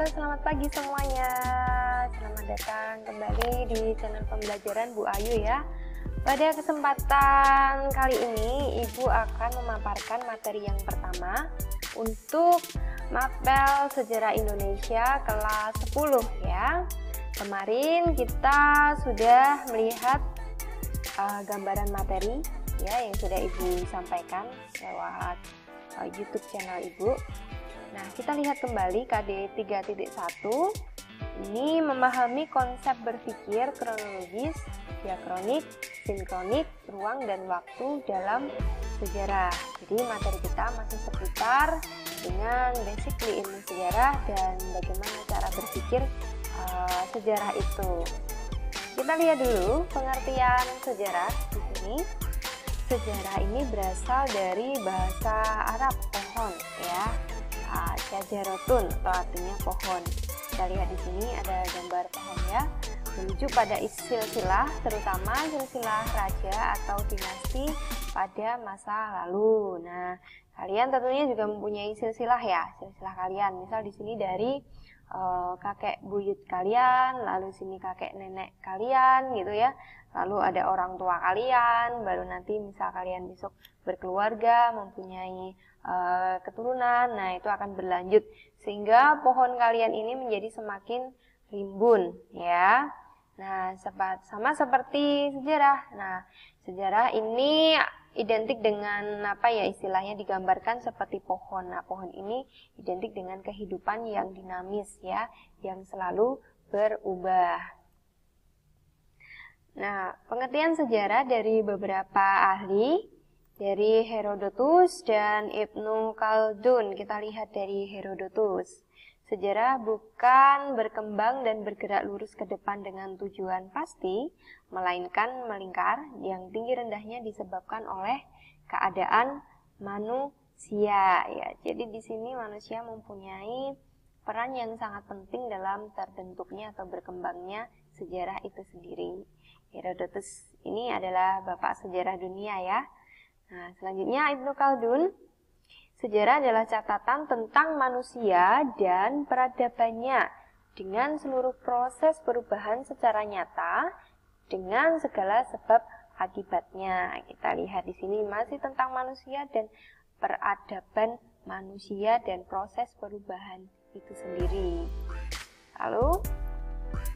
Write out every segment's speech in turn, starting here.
Halo, selamat pagi semuanya. Selamat datang kembali di channel pembelajaran Bu Ayu ya. Pada kesempatan kali ini, Ibu akan memaparkan materi yang pertama untuk mapel Sejarah Indonesia kelas 10 ya. Kemarin kita sudah melihat gambaran materi ya yang sudah Ibu sampaikan lewat YouTube channel Ibu. Nah, kita lihat kembali KD 3.1. Ini memahami konsep berpikir kronologis, diakronik, sinkronik, ruang dan waktu dalam sejarah. Jadi materi kita masih seputar dengan basically ilmu sejarah dan bagaimana cara berpikir sejarah itu. Kita lihat dulu pengertian sejarah di sini. Sejarah ini berasal dari bahasa Arab pohon ya. Syajarotun atau artinya pohon. Kita lihat di sini ada gambar pohon ya, menuju pada silsilah, terutama silsilah raja atau dinasti pada masa lalu. Nah, kalian tentunya juga mempunyai silsilah ya, silsilah kalian. Misal di sini dari kakek buyut kalian, lalu sini kakek nenek kalian gitu ya. Lalu ada orang tua kalian, baru nanti misal kalian besok berkeluarga, mempunyai keturunan, nah itu akan berlanjut sehingga pohon kalian ini menjadi semakin rimbun ya. Nah, sama seperti sejarah. Nah, sejarah ini identik dengan apa ya, istilahnya digambarkan seperti pohon. Nah, pohon ini identik dengan kehidupan yang dinamis ya, yang selalu berubah. Nah, pengertian sejarah dari beberapa ahli, dari Herodotus dan Ibnu Khaldun. Kita lihat dari Herodotus. Sejarah bukan berkembang dan bergerak lurus ke depan dengan tujuan pasti, melainkan melingkar yang tinggi rendahnya disebabkan oleh keadaan manusia. Ya, jadi di sini manusia mempunyai peran yang sangat penting dalam terbentuknya atau berkembangnya sejarah itu sendiri. Herodotus ini adalah bapak sejarah dunia ya. Nah, selanjutnya Ibnu Khaldun. Sejarah adalah catatan tentang manusia dan peradabannya dengan seluruh proses perubahan secara nyata dengan segala sebab akibatnya. Kita lihat di sini masih tentang manusia dan peradaban manusia dan proses perubahan itu sendiri. Lalu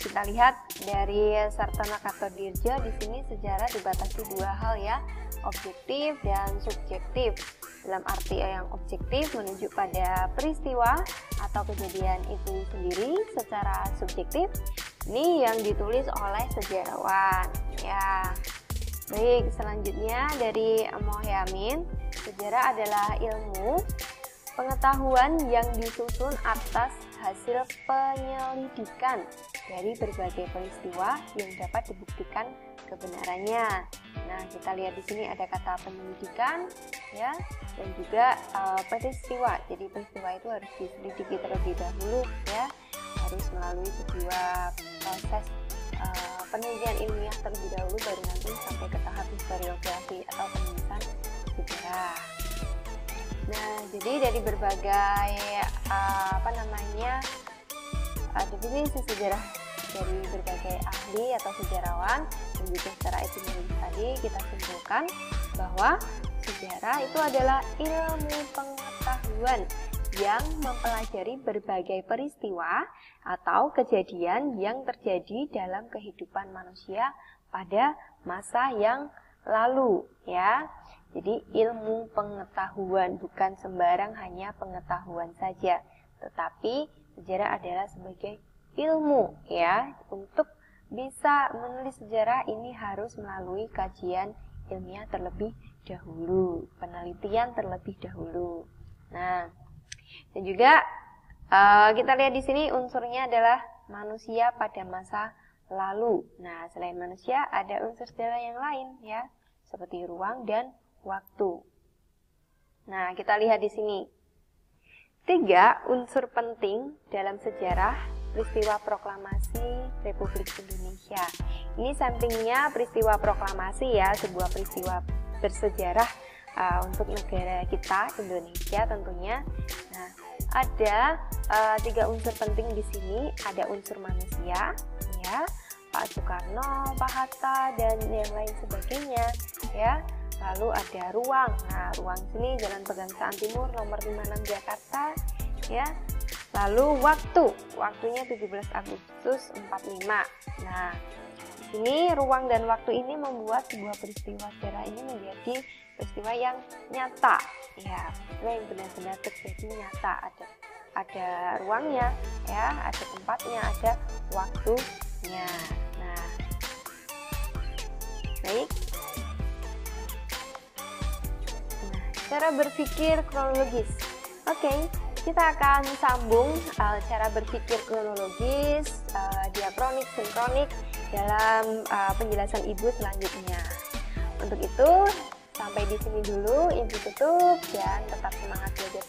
kita lihat dari Sartono Kartodirjo, di sini sejarah dibatasi dua hal ya, objektif dan subjektif. Dalam arti yang objektif menunjuk pada peristiwa atau kejadian itu sendiri, secara subjektif ini yang ditulis oleh sejarawan ya. Baik, selanjutnya dari Mohyamin, sejarah adalah ilmu pengetahuan yang disusun atas hasil penyelidikan dari berbagai peristiwa yang dapat dibuktikan kebenarannya. Nah, kita lihat di sini ada kata penyelidikan ya, dan juga peristiwa. Jadi peristiwa itu harus diselidiki terlebih dahulu ya, harus melalui sebuah proses penelitian ilmiah terlebih dahulu, baru nanti sampai ke tahap historiografi atau penulisan sejarah. Nah, jadi dari berbagai definisi sejarah dari berbagai ahli atau sejarawan dan juga secara etimologi tadi, kita simpulkan bahwa sejarah itu adalah ilmu pengetahuan yang mempelajari berbagai peristiwa atau kejadian yang terjadi dalam kehidupan manusia pada masa yang lalu ya. Jadi ilmu pengetahuan, bukan sembarang hanya pengetahuan saja, tetapi sejarah adalah sebagai ilmu ya. Untuk bisa menulis sejarah ini harus melalui kajian ilmiah terlebih dahulu, penelitian terlebih dahulu. Nah, dan juga kita lihat di sini unsurnya adalah manusia pada masa lalu. Nah, selain manusia ada unsur sejarah yang lain ya, seperti ruang dan waktu. Nah, kita lihat di sini 3 unsur penting dalam sejarah peristiwa proklamasi Republik Indonesia. Ini sampingnya peristiwa proklamasi ya, sebuah peristiwa bersejarah untuk negara kita Indonesia tentunya. Nah, ada 3 unsur penting di sini. Ada unsur manusia, ya, Pak Soekarno, Pak Hatta, dan yang lain sebagainya, ya. Lalu ada ruang. Nah, ruang sini Jalan Pegangsaan Timur nomor 56 Jakarta, ya. Lalu waktu, waktunya 17 Agustus 45. Nah, di sini ruang dan waktu ini membuat sebuah peristiwa sejarah ini menjadi peristiwa yang nyata, ya, peristiwa yang benar-benar terjadi nyata. Ada ruangnya, ya, ada tempatnya, ada waktunya. Nah, baik. Nah, cara berpikir kronologis. Oke, kita akan sambung cara berpikir kronologis, diakronik, sinkronik dalam penjelasan Ibu selanjutnya. Untuk itu, sampai di sini dulu Ibu tutup dan tetap semangat belajar.